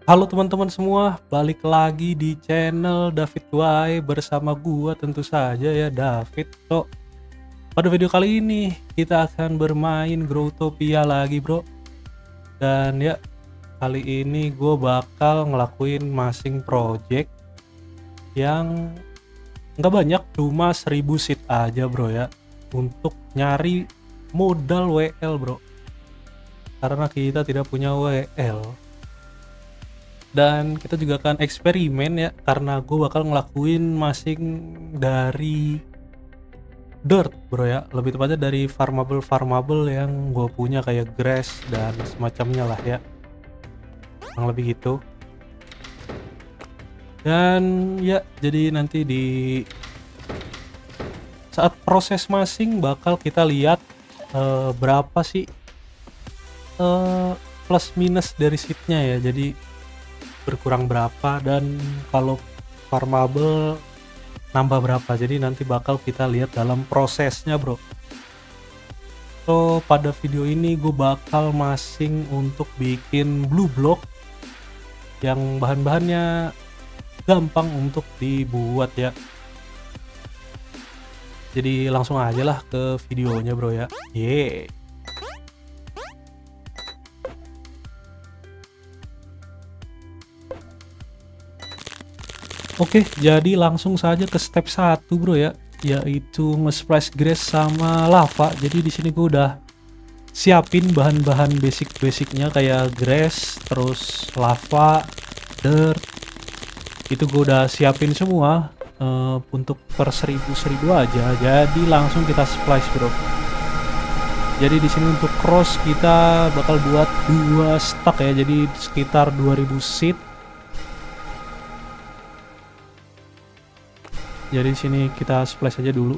Halo teman-teman semua, balik lagi di channel David Wai bersama gua tentu saja ya David. So, pada video kali ini kita akan bermain Growtopia lagi bro. Dan ya kali ini gue bakal ngelakuin masing project yang nggak banyak, cuma 1000 seed aja bro ya, untuk nyari modal WL bro, karena kita tidak punya WL. Dan kita juga akan eksperimen ya, karena gue bakal ngelakuin masing dari dirt bro ya, lebih tepatnya dari farmable yang gue punya kayak grass dan semacamnya lah ya, kurang lebih gitu. Dan ya jadi nanti di saat proses masing bakal kita lihat berapa sih plus minus dari seatnya ya, jadi berkurang berapa, dan kalau farmable nambah berapa. Jadi nanti bakal kita lihat dalam prosesnya bro. So pada video ini gue bakal masing untuk bikin blue block yang bahan-bahannya gampang untuk dibuat ya. Jadi langsung aja lah ke videonya bro ya. Yeay. Oke, jadi langsung saja ke step 1 bro ya, yaitu nge-splash grass sama lava. Jadi di sini gue udah siapin bahan-bahan basic-basicnya kayak grass, terus lava, dirt. Itu gue udah siapin semua untuk per 1000 aja. Jadi langsung kita splash bro. Jadi di sini untuk cross kita bakal buat 2 stack ya, jadi sekitar 2000 seed. Jadi di sini kita splash aja dulu.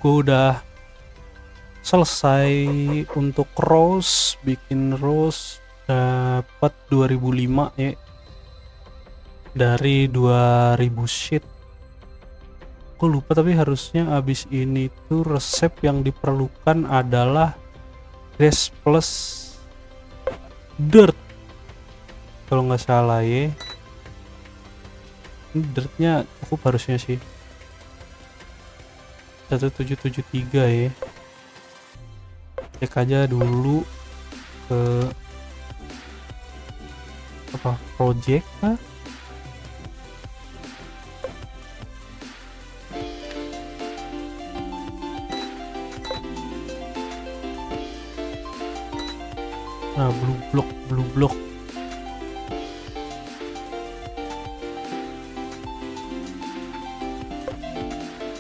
gue udah selesai untuk rose, bikin rose dapat 2005 ya dari 2000 sheet. Gue lupa, tapi harusnya abis ini tuh resep yang diperlukan adalah grass plus dirt kalau nggak salah ya. Ini dirtnya cukup harusnya sih, 1773 ya. Cek aja dulu ke apa project kah? Nah, blue block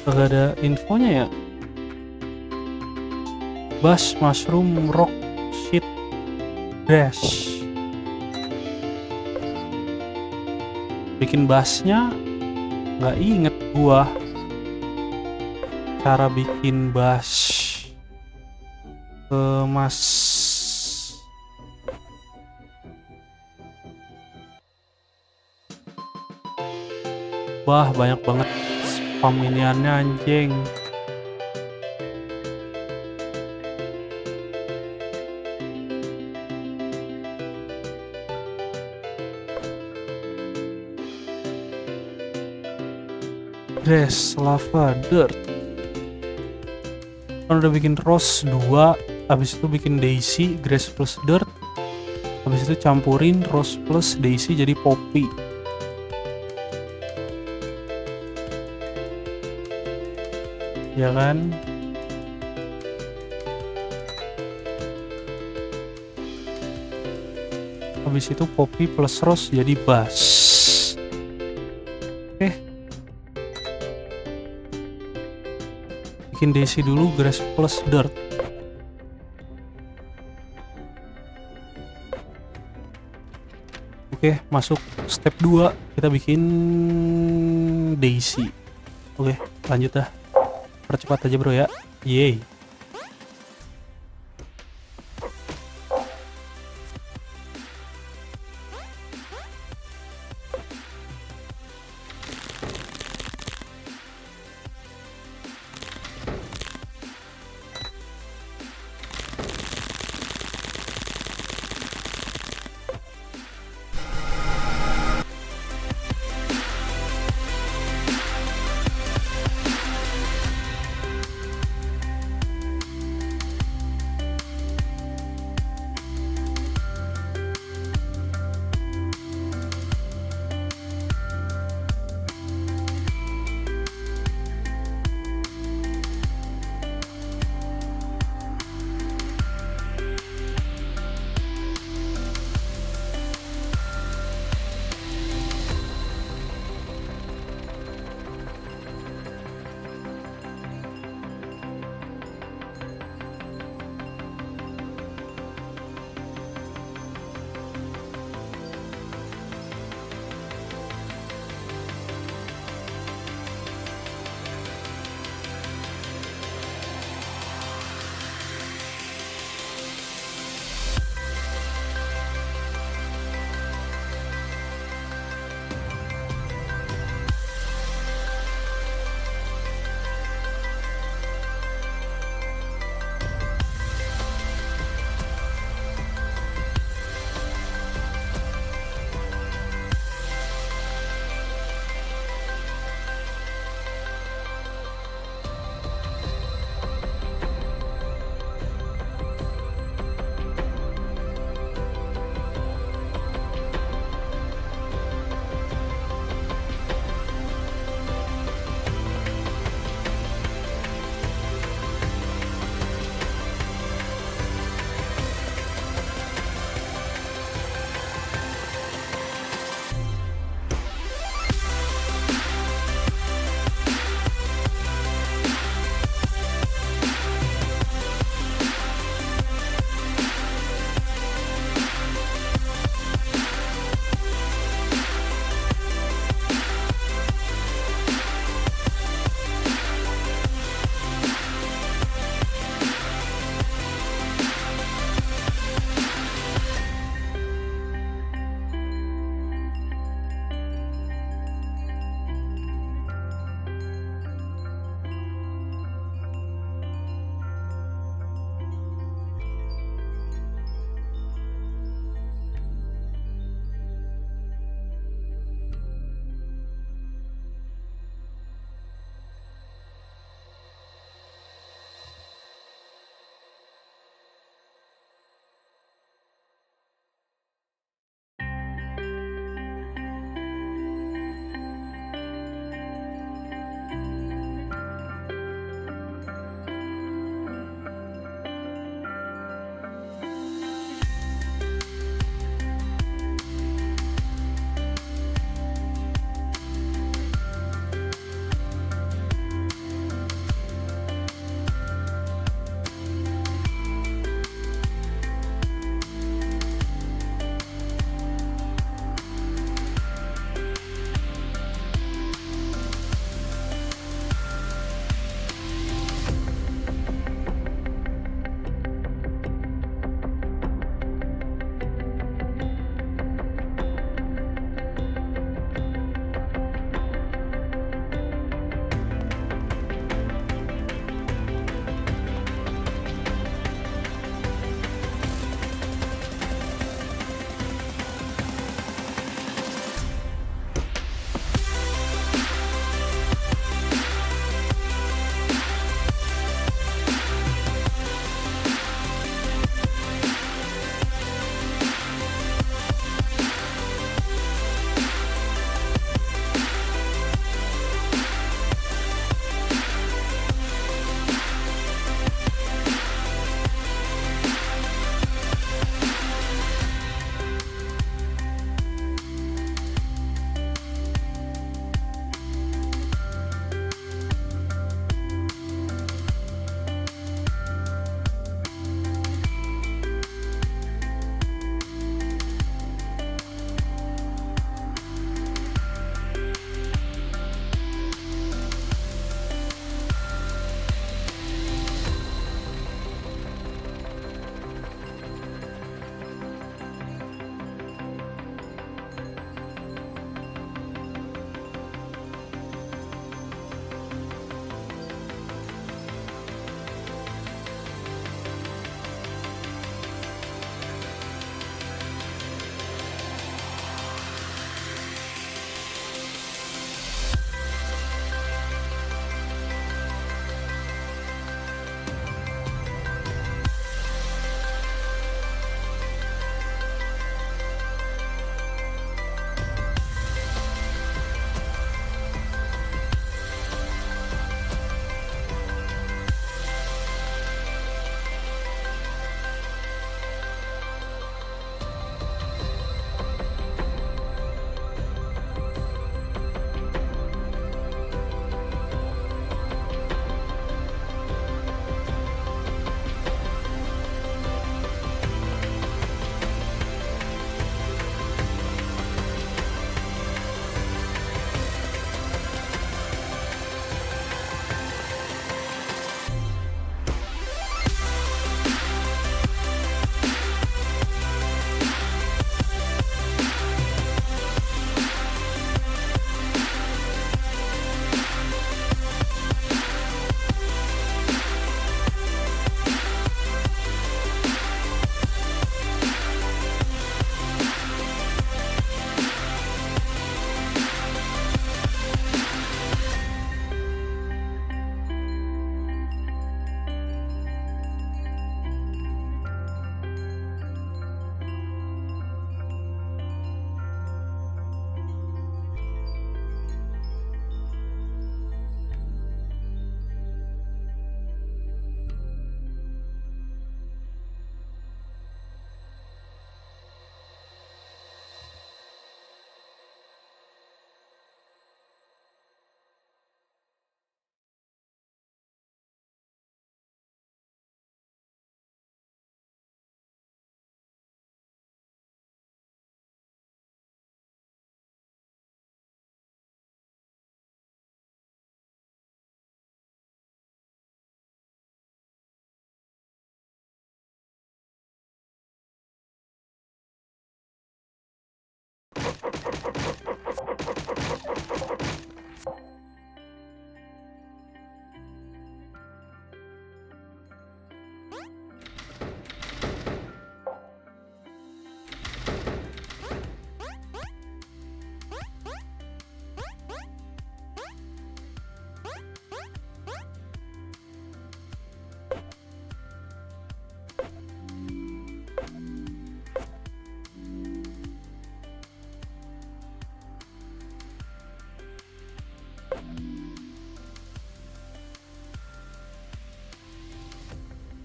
agak ada infonya ya. Bass, mushroom, rock, shit, grass. Bikin bassnya nggak inget gua cara bikin bass. Mas wah, banyak banget spam iniannya anjing. Grass, lava, dirt. Kan udah bikin rose 2, habis itu bikin daisy, grass plus dirt. Habis itu campurin rose plus daisy jadi poppy. Ya kan? Habis itu poppy plus rose jadi bass. Oke. Bikin daisy dulu, grass plus dirt. Oke, masuk step 2, kita bikin daisy. Oke, lanjut dah. Percepat aja bro ya. Yeay.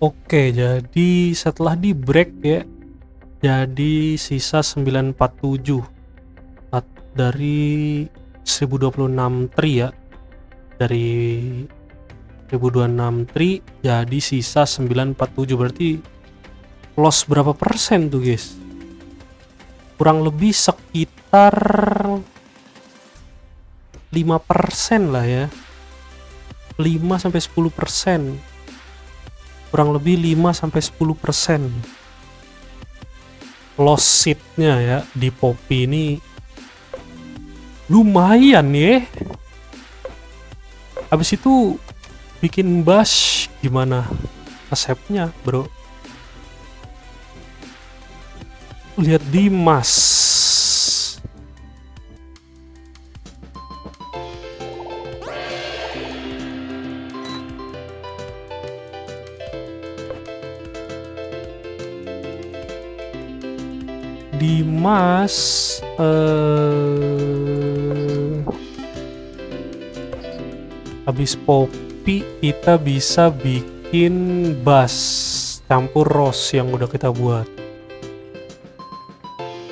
Oke, jadi setelah di break ya, jadi sisa 947 dari 1026 tri ya, dari 1026 tri jadi sisa 947, berarti loss berapa persen tuh guys? Kurang lebih sekitar 5% lah ya, 5-10%, kurang lebih 5-10% loss seatnya ya di Poppy ini. Lumayan ya. Habis itu bikin bash gimana resepnya bro? Lihat Dimas. Dimas habis Poppy kita bisa bikin bass campur Rose yang udah kita buat.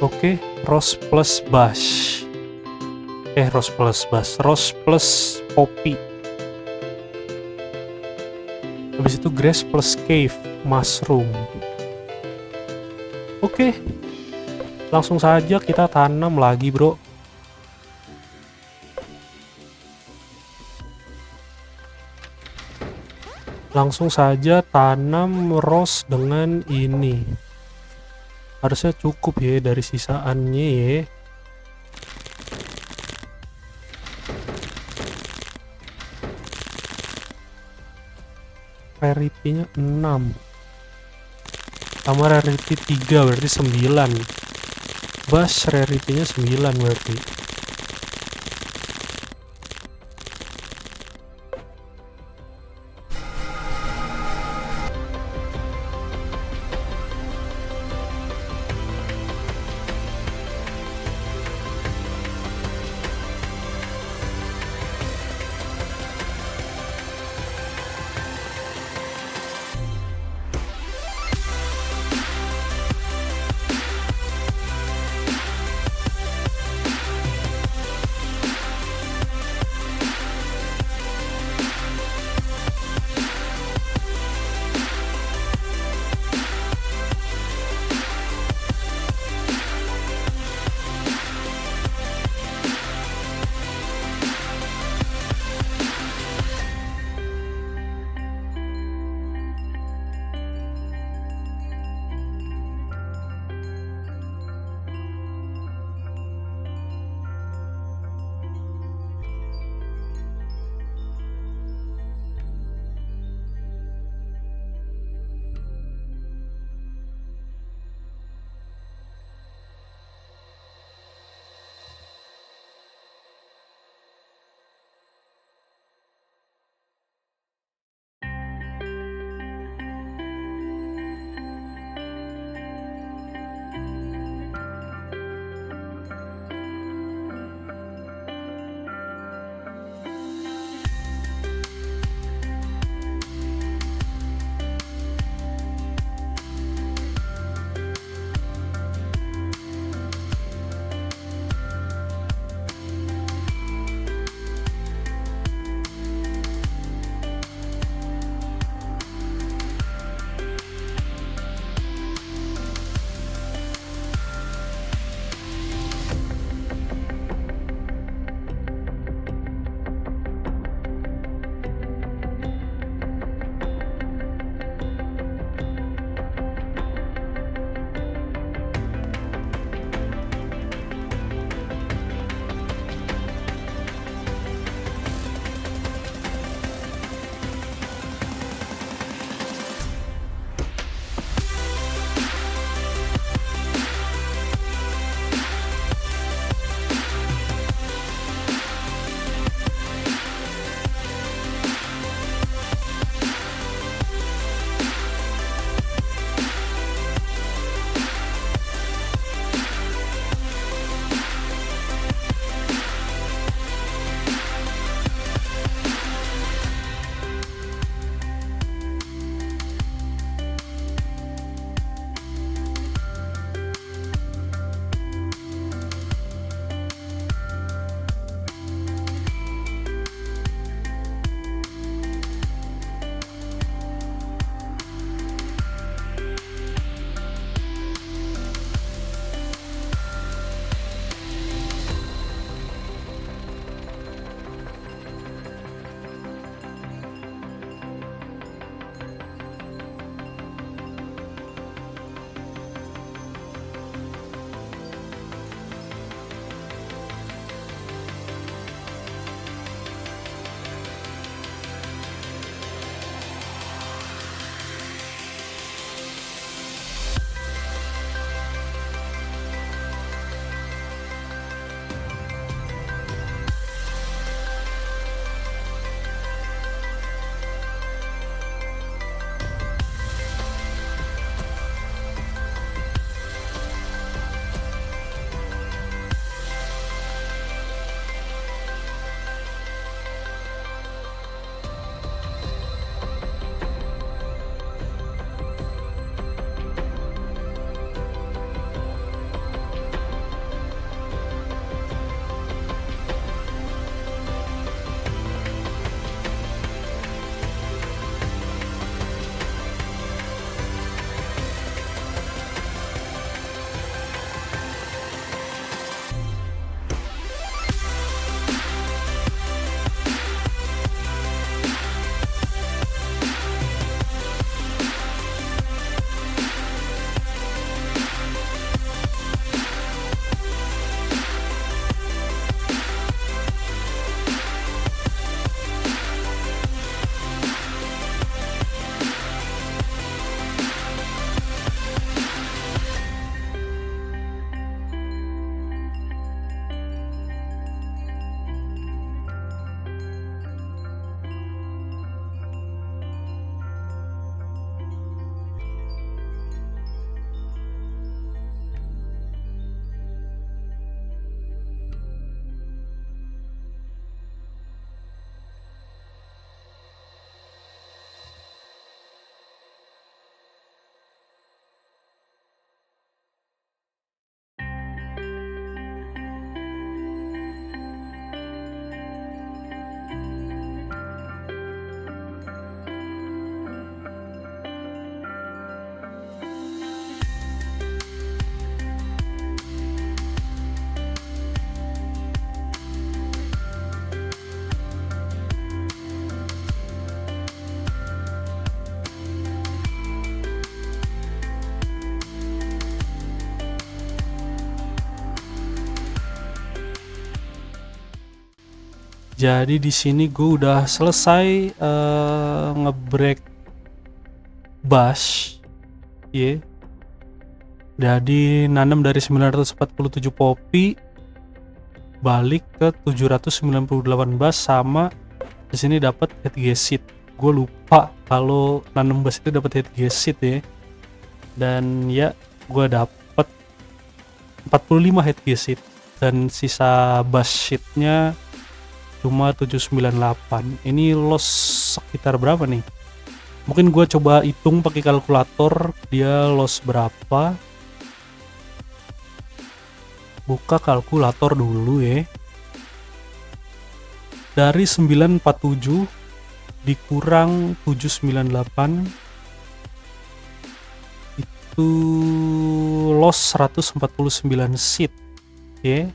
Oke, Rose plus bass. Rose plus bass, Rose plus Poppy. Habis itu Grass plus Cave Mushroom. Oke, langsung saja kita tanam lagi bro. Langsung saja tanam rose dengan ini. Harusnya cukup ya dari sisaannya ya. Rarity-nya 6. Sama rarity 3 berarti 9. Bass rarity-nya 9 berarti. Jadi di sini gue udah selesai ngebreak bash, ya. Jadi nanam dari 947 popi balik ke 798 bass, sama di sini dapat headgear seat. Gue lupa kalau nanam bass itu dapat headgear seat ya. Dan ya gue dapat 45 headgear seat dan sisa bass sheetnya cuma 798. Ini loss sekitar berapa nih? Mungkin gue coba hitung pakai kalkulator dia loss berapa. Buka kalkulator dulu ya. Dari 947 dikurang 798 itu loss 149 seat ya.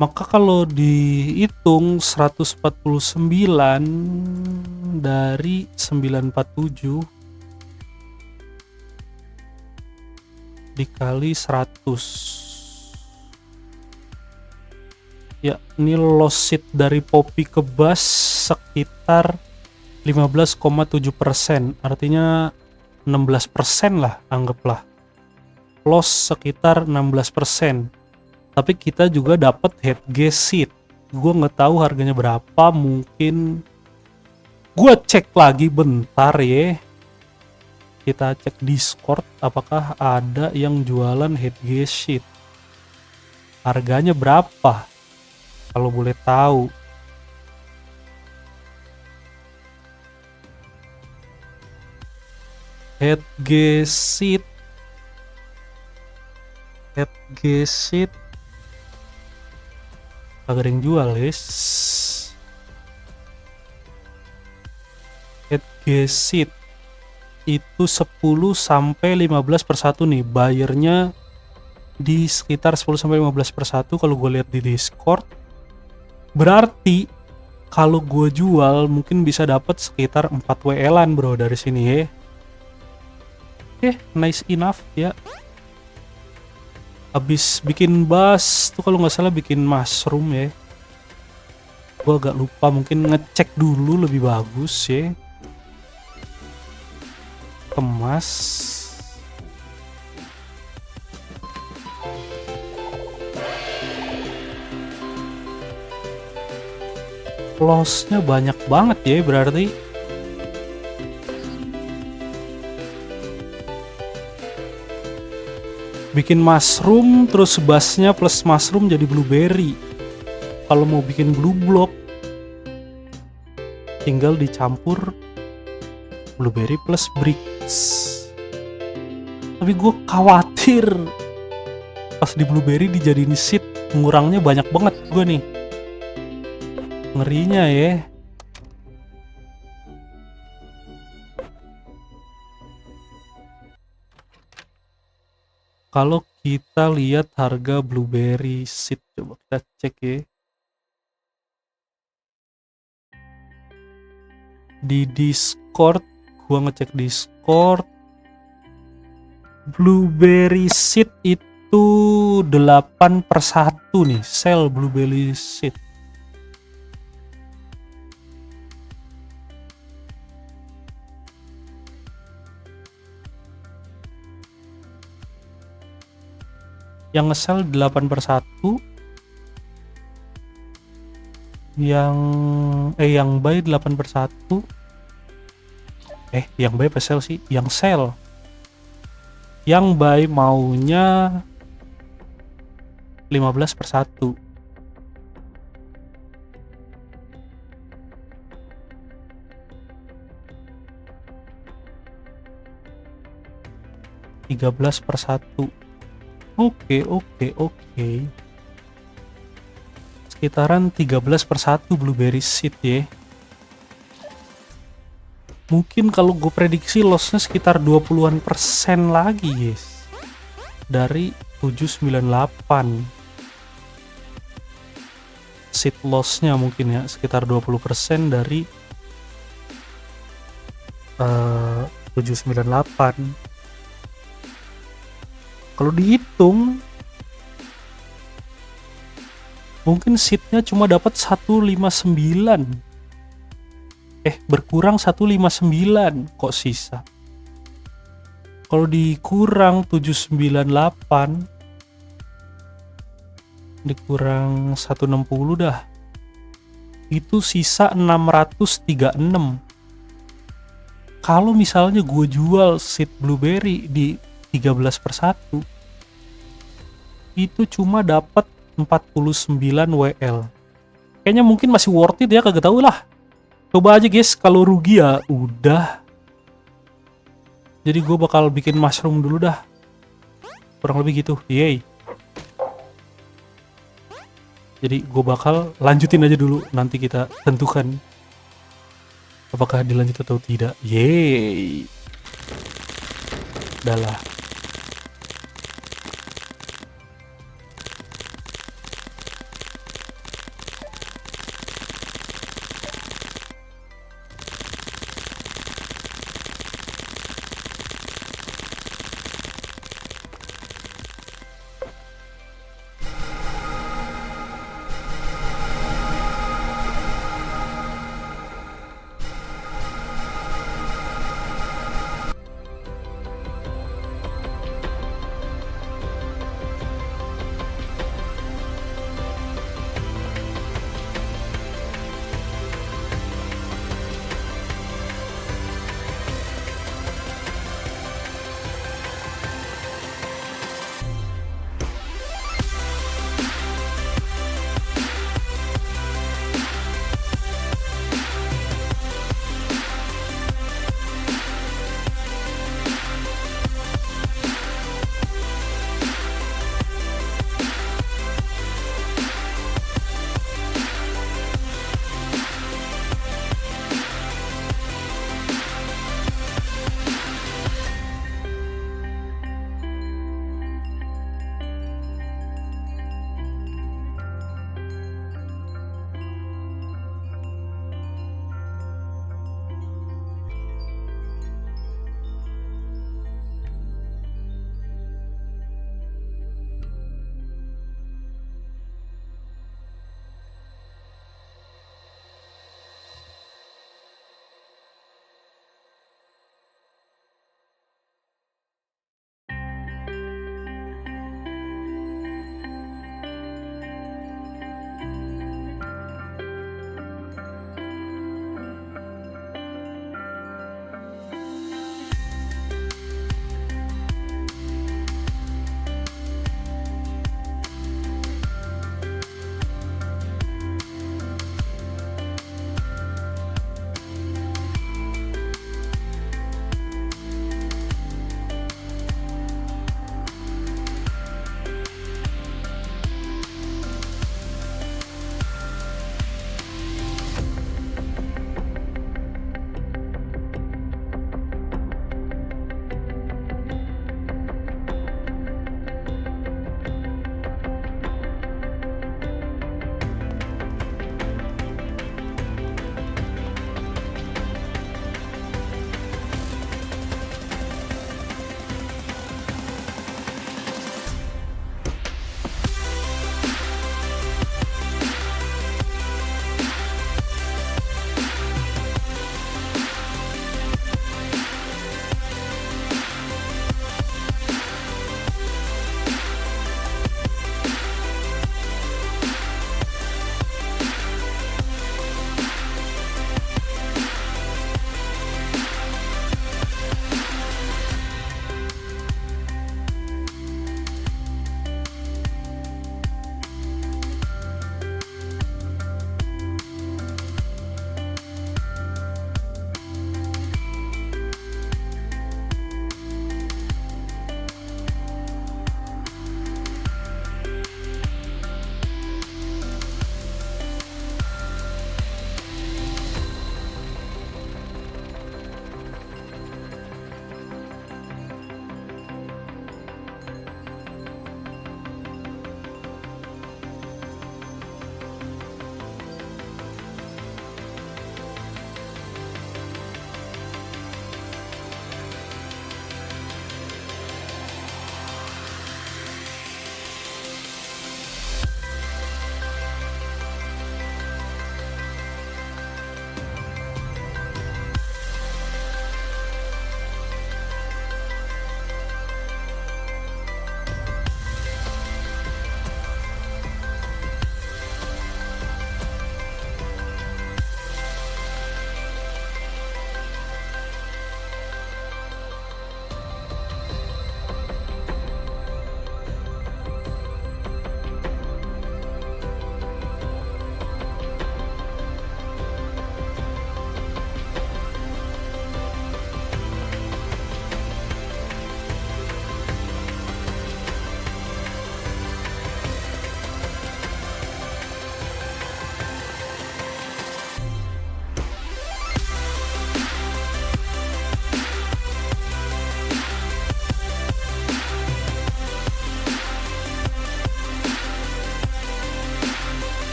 Maka kalau dihitung 149 dari 947 dikali 100. Ya, ini loss seat dari popi ke bass sekitar 15,7%. Artinya 16% lah, anggaplah. Loss sekitar 16%. Tapi kita juga dapat headgear seat. Gue nggak tahu harganya berapa, mungkin gue cek lagi bentar ya. Kita cek Discord apakah ada yang jualan headgear seat. Harganya berapa? Kalau boleh tahu. Headgear seat. Agak ada yang jual, guys. Headgear seat itu 10 sampai 15 per 1 nih. Bayarnya di sekitar 10 sampai 15 per 1 kalau gue lihat di Discord. Berarti kalau gue jual mungkin bisa dapat sekitar 4 WL-an bro dari sini ya. Oke, nice enough ya. Habis bikin bass tuh kalau nggak salah bikin mushroom ya. Gua agak lupa, mungkin ngecek dulu lebih bagus ya. Kemas. Lossnya banyak banget ya berarti. Bikin mushroom terus bassnya plus mushroom jadi blueberry. Kalau mau bikin blue block tinggal dicampur blueberry plus bricks. Tapi gue khawatir pas di blueberry dijadiin seed ngurangnya banyak banget gue nih. Ngerinya ya. Kalau kita lihat harga blueberry seed, coba kita cek ya. Di Discord, gua ngecek Discord. Blueberry seed itu 8 per 1 nih, sell blueberry seed. Yang nge-sell 8 per 1, yang buy 8 per 1, yang buy apa sell sih? Yang sell, yang buy maunya 15 per 1. $13 per 1. Oke. Sekitaran 13 per 1 blueberry seed ya. Mungkin kalau gue prediksi lossnya sekitar 20% lagi guys. Dari 798. Seed lossnya mungkin ya sekitar 20% dari 798. Kalau dihitung Mungkin seatnya cuma dapat 159. Berkurang 159 kok sisa. Kalau dikurang 798 dikurang 160 dah. Itu sisa 636. Kalau misalnya gue jual seed blueberry di 13/1, itu cuma dapat 49 WL. Kayaknya mungkin masih worth it ya, kagak tau lah. Coba aja guys, kalau rugi ya udah. Jadi gue bakal bikin mushroom dulu dah. Kurang lebih gitu, yay. Jadi gue bakal lanjutin aja dulu, nanti kita tentukan apakah dilanjut atau tidak. Yeay. Udah lah.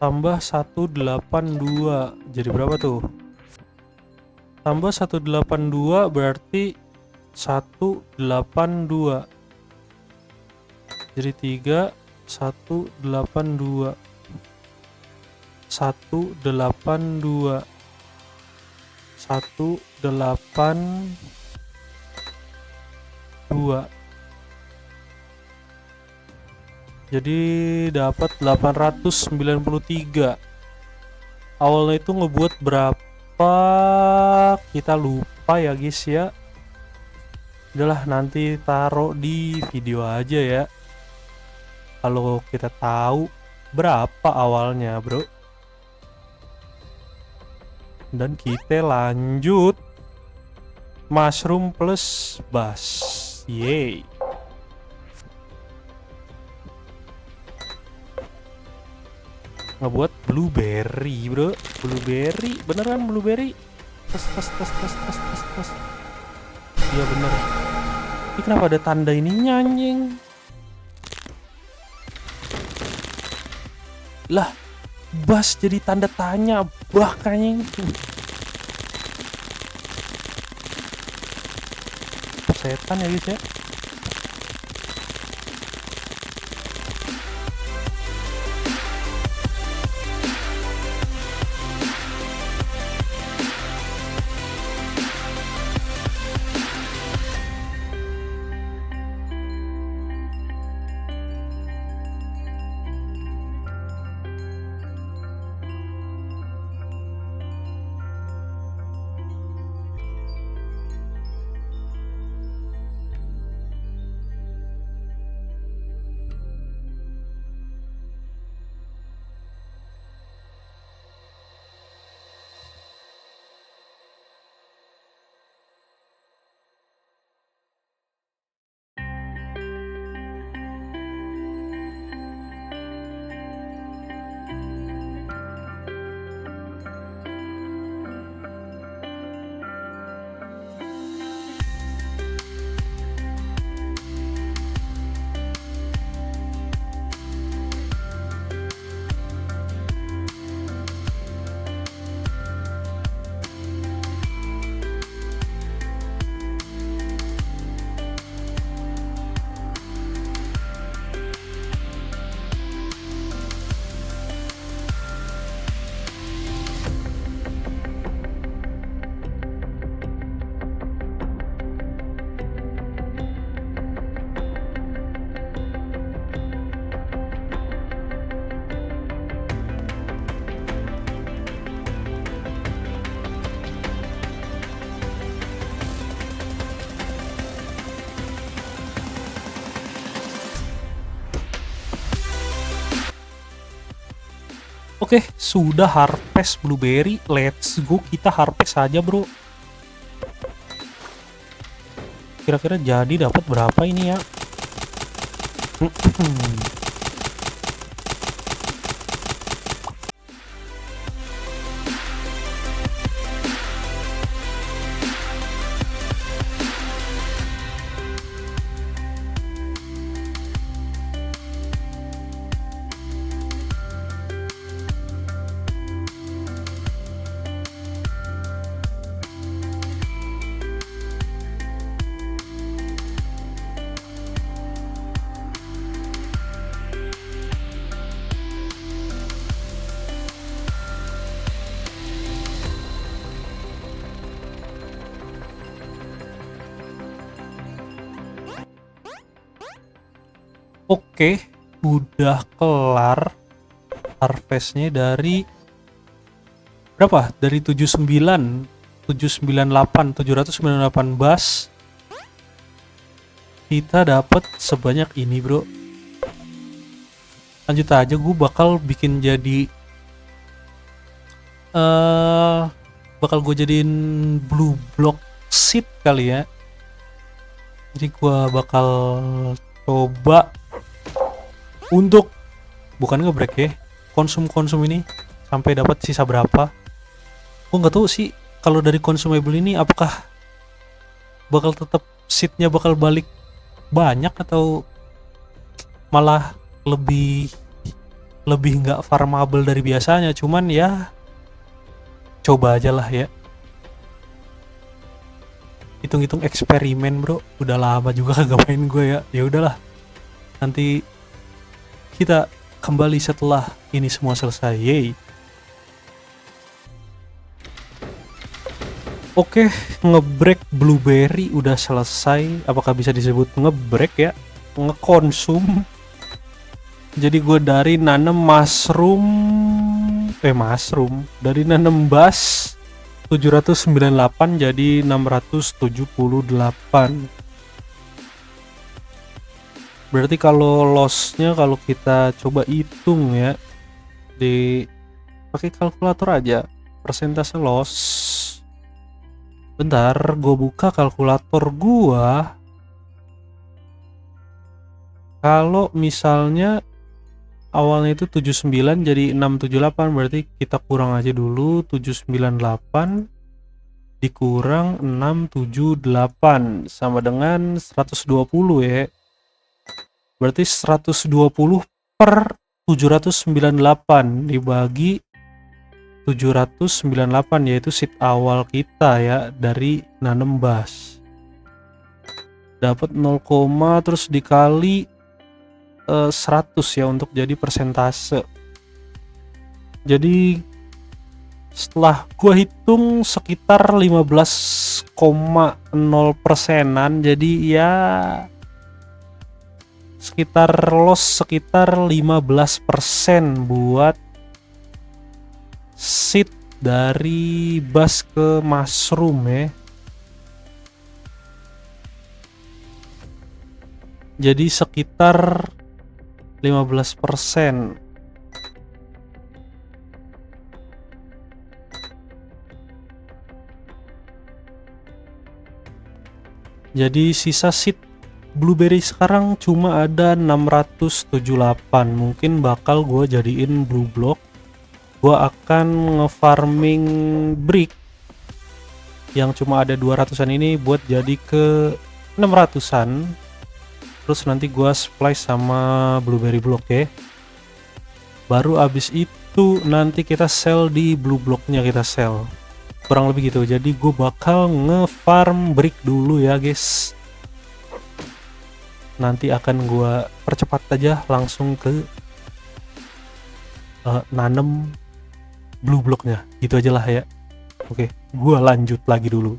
tambah 182. Jadi berapa tuh? Tambah 182 berarti 182. Jadi 3 182 182 182. Jadi dapat 893. Awalnya itu ngebuat berapa kita lupa ya guys ya. Udahlah, nanti taruh di video aja ya kalau kita tahu berapa awalnya bro. Dan kita lanjut mushroom plus bass. Yeay. Ngebuat blueberry bro. Blueberry, beneran blueberry. Tes. Iya bener. Ini kenapa ada tanda ininya anjing? Lah, bass jadi tanda tanya. Bah anjing. Setan ya guys ya. Oke, sudah harvest blueberry. Let's go, kita harvest saja, bro. Kira-kira jadi dapat berapa ini ya? Oke, udah kelar harvestnya dari berapa? Dari 798 bass. Kita dapat sebanyak ini, bro. Lanjut aja, gue bakal bikin jadi bakal gue jadiin blue block seed kali ya. Jadi gue bakal coba untuk bukan ngebreak ya, konsum ini sampai dapat sisa berapa. Gue nggak tahu sih kalau dari consumable ini apakah bakal tetap seatnya bakal balik banyak atau malah lebih lebih nggak farmable dari biasanya, cuman ya coba aja lah ya. Hitung-hitung eksperimen bro, udah lama juga kagak main gue ya. Ya udahlah, nanti kita kembali setelah ini semua selesai. Yeay. Oke, ngebreak blueberry udah selesai. Apakah bisa disebut ngebreak ya? Ngekonsum. Jadi gue dari nanam mushroom, dari nanam bas 798 jadi 678. Berarti kalau lossnya kalau kita coba hitung ya, di pakai kalkulator aja persentase loss. Bentar, gue buka kalkulator gua. Kalau misalnya awalnya itu 79 jadi 678, berarti kita kurang aja dulu 798 dikurang 678 sama dengan 120 ya. Berarti 120 per 798 dibagi 798 yaitu seed awal kita ya dari nanam bas. Dapat 0, terus dikali 100 ya untuk jadi persentase. Jadi setelah gua hitung sekitar 15,0 persenan, jadi ya sekitar loss sekitar 15% buat seed dari bas ke mushroom ya. Jadi sekitar 15%. Jadi sisa seed blueberry sekarang cuma ada 678. Mungkin bakal gue jadiin blue block. Gue akan ngefarming brick yang cuma ada 200-an ini buat jadi ke 600-an. Terus nanti gue splice sama blueberry block ya. Baru abis itu nanti kita sell di blue blocknya, kita sell. Kurang lebih gitu. Jadi gue bakal ngefarm brick dulu ya guys. Nanti akan gue percepat aja langsung ke nanem blue blocknya, gitu aja lah ya. Oke, gue lanjut lagi dulu.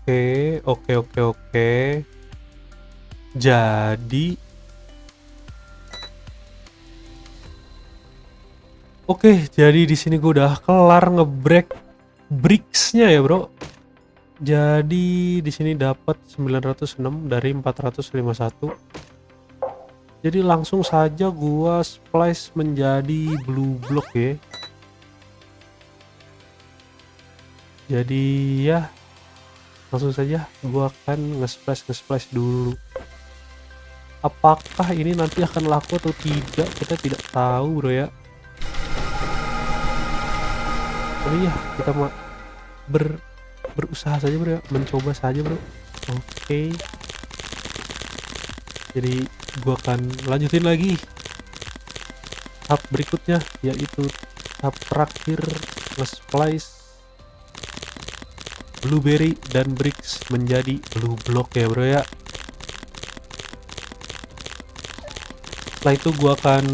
Oke. Jadi jadi di sini gue udah kelar ngebreak bricksnya ya, Bro. Jadi di sini dapat 906 dari 451. Jadi langsung saja gua splice menjadi blue block ya. Jadi ya langsung saja gua akan nge-splice dulu. Apakah ini nanti akan laku atau tidak, kita tidak tahu, Bro ya. Tapi ya kita berusaha saja, Bro ya, mencoba saja, Bro. Oke. Jadi gua akan lanjutin lagi tahap berikutnya, yaitu tahap terakhir nge-splice blueberry dan bricks menjadi blue block ya, Bro ya. Setelah itu gua akan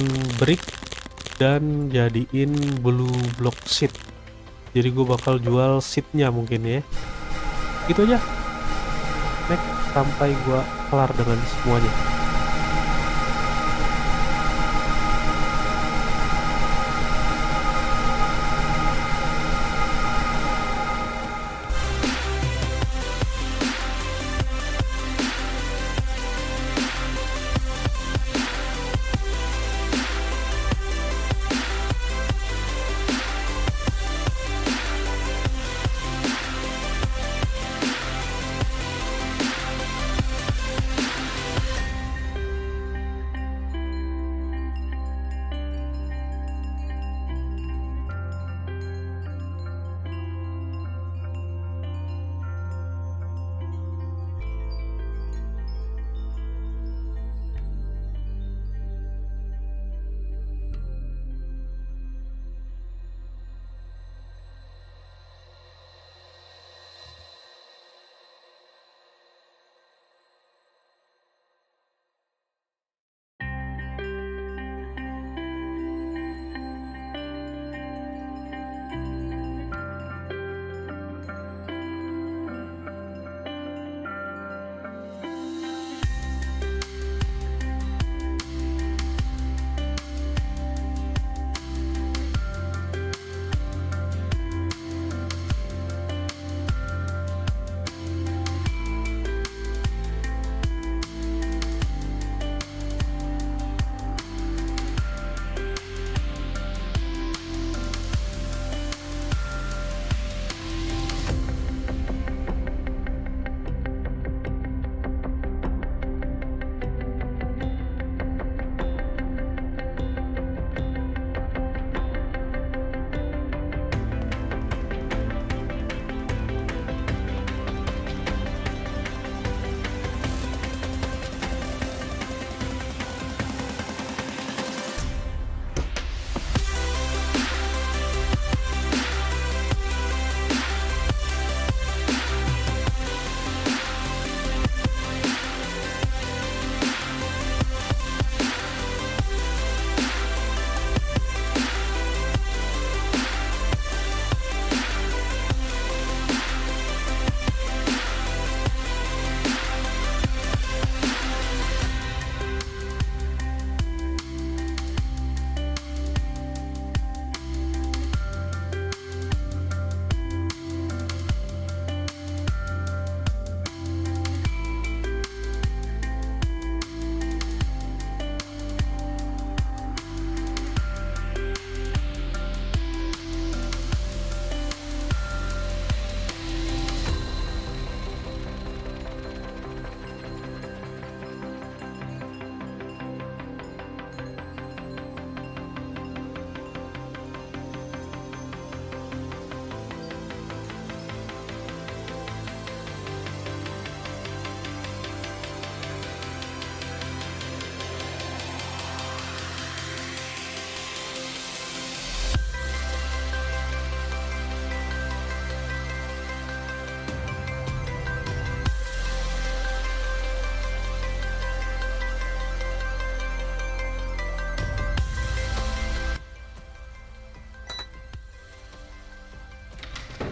brick dan jadiin blue block seed. Jadi gue bakal jual seednya mungkin ya. Gitu aja. Next sampai gua kelar dengan semuanya.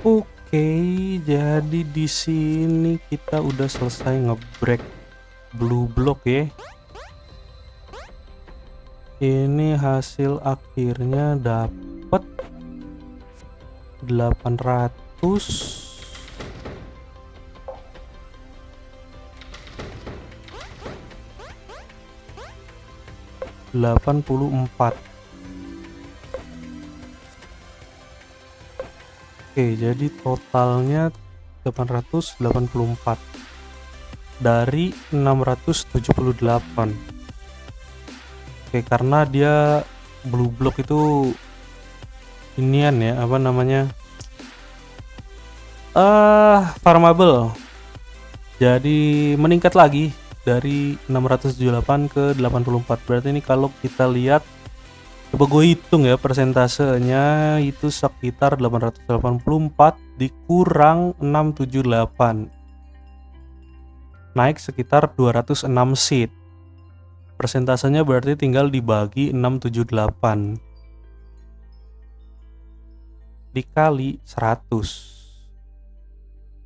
Oke, jadi di sini kita udah selesai ngebreak blue block ya. Ini hasil akhirnya dapat 800. 84. Oke, jadi totalnya 884 dari 678. Oke, karena dia blue block itu inian ya, apa namanya? Farmable. Jadi meningkat lagi dari 678 ke 84. Berarti ini kalau kita lihat, coba gue hitung ya persentasenya, itu sekitar 884 dikurang 678, naik sekitar 206 seat. Persentasenya berarti tinggal dibagi 678 dikali 100.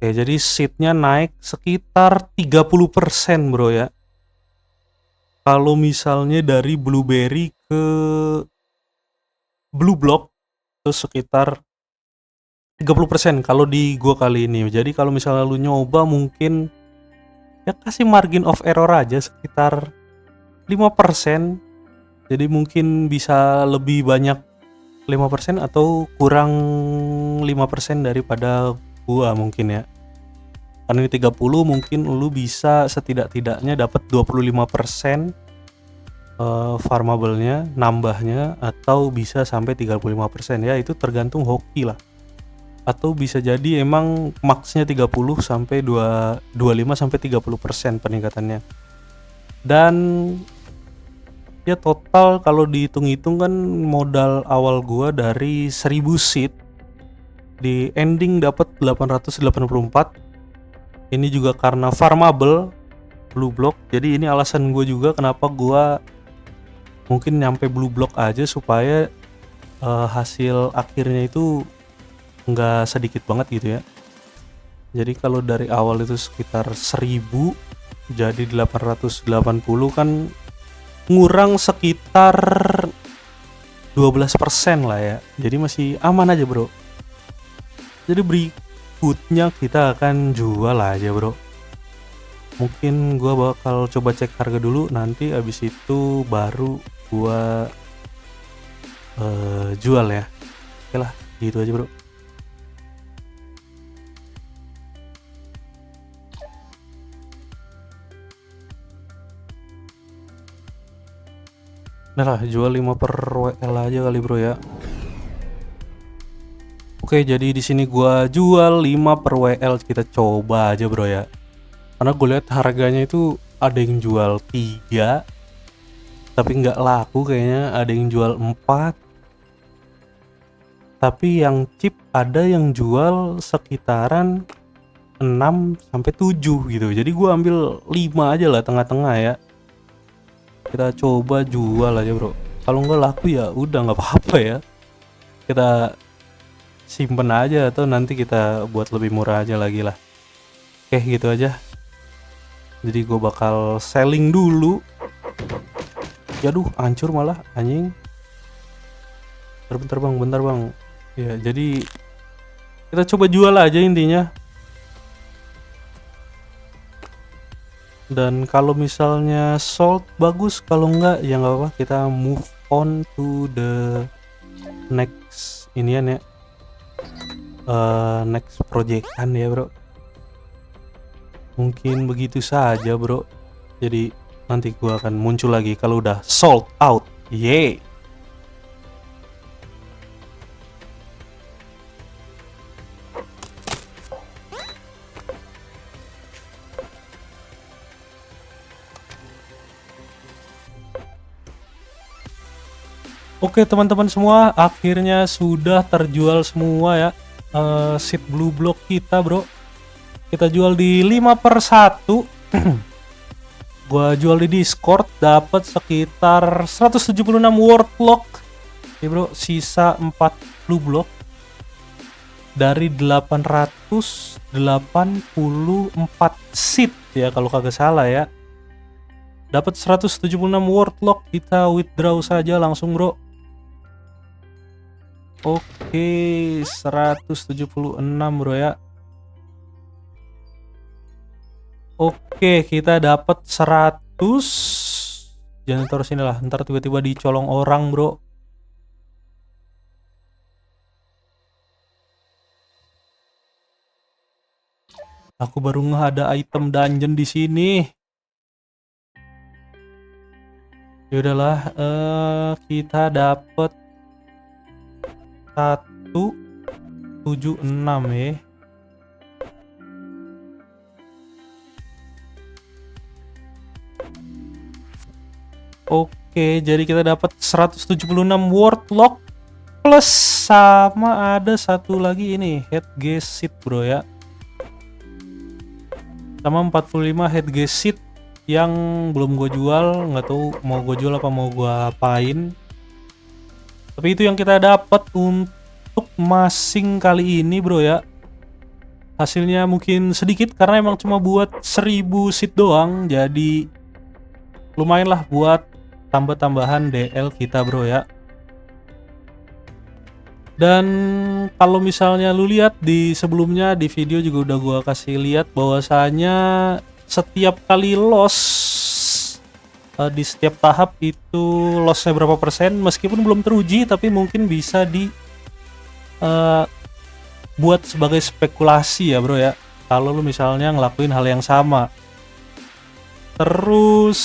Oke, jadi seatnya naik sekitar 30% bro ya. Kalau misalnya dari blueberry ke blue block itu sekitar 30% kalau di gua kali ini. Jadi kalau misalnya lu nyoba mungkin ya kasih margin of error aja sekitar 5%. Jadi mungkin bisa lebih banyak 5% atau kurang 5% daripada gua mungkin ya. Karena ini 30, mungkin lu bisa setidak-tidaknya dapat 25% farmable-nya, nambahnya, atau bisa sampai 35% ya, itu tergantung hoki lah. Atau bisa jadi emang max-nya 30 sampai 25 sampai 30% peningkatannya. Dan ya total kalau dihitung-hitung kan modal awal gua dari 1000 seed, di ending dapat 884. Ini juga karena farmable blue block. Jadi ini alasan gue juga kenapa gue mungkin nyampe blue block aja, supaya hasil akhirnya itu nggak sedikit banget gitu ya. Jadi kalau dari awal itu sekitar 1000 jadi 880 kan ngurang sekitar 12% lah ya. Jadi masih aman aja bro. Jadi berikutnya kita akan jual aja bro. Mungkin gua bakal coba cek harga dulu, nanti abis itu baru gua jual ya. Oke lah, gitu aja bro. Nah lah, jual 5 per WL aja kali bro ya. Oke, jadi di sini gua jual 5 per WL, kita coba aja bro ya. Karena gue lihat harganya itu ada yang jual 3 tapi nggak laku kayaknya, ada yang jual 4 tapi yang cheap ada yang jual sekitaran 6 sampai 7 gitu. Jadi gue ambil 5 aja lah, tengah-tengah ya. Kita coba jual aja bro. Kalau nggak laku ya udah nggak apa-apa ya. Kita simpen aja atau nanti kita buat lebih murah aja lagi lah. Oke, gitu aja. Jadi gue bakal selling dulu. Yaduh, hancur malah anjing. Bentar bang. Ya, jadi kita coba jual aja intinya. Dan kalau misalnya sold bagus, kalau enggak ya nggak apa-apa, kita move on to the next inian ya. Next projectan ya bro. Mungkin begitu saja bro. Jadi nanti gua akan muncul lagi kalau udah sold out. Yeay. Oke teman-teman semua, akhirnya sudah terjual semua ya seat blue block kita bro. Kita jual di 5 per 1. Gua jual di Discord, dapat sekitar 176 worth lock ya bro, sisa 4 blue block. dari 884 seed ya kalau kagak salah ya. Dapat 176 wordlock, kita withdraw saja langsung bro. Oke, 176 bro ya. Oke, kita dapat 100. Jangan taruh sini lah, ntar tiba-tiba dicolong orang bro. Aku baru nggak ada item dungeon di sini. Yaudahlah, kita dapat 176 ya. Oke, jadi kita dapat 176 wordlock plus sama ada satu lagi ini head seed bro ya. Sama 45 head seed yang belum gue jual, nggak tahu mau gue jual apa mau gue apain. Tapi itu yang kita dapat untuk masing kali ini bro ya. Hasilnya mungkin sedikit karena emang cuma buat 1000 seed doang, jadi lumayan lah buat tambah-tambahan DL kita bro ya. Dan kalau misalnya lu lihat di sebelumnya di video juga udah gua kasih lihat bahwasanya setiap kali loss di setiap tahap itu lossnya berapa persen, meskipun belum teruji tapi mungkin bisa di buat sebagai spekulasi ya bro ya, kalau lu misalnya ngelakuin hal yang sama. Terus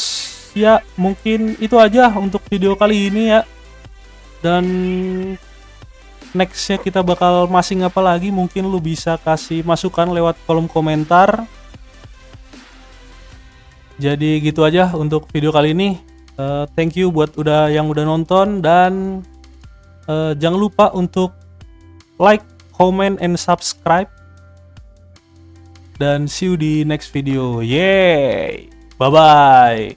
ya mungkin itu aja untuk video kali ini ya, dan nextnya kita bakal masing apa lagi, mungkin lu bisa kasih masukan lewat kolom komentar. Jadi gitu aja untuk video kali ini. Thank you buat yang udah nonton, dan jangan lupa untuk like, comment, and subscribe. Dan see you di next video. Yeay, bye bye.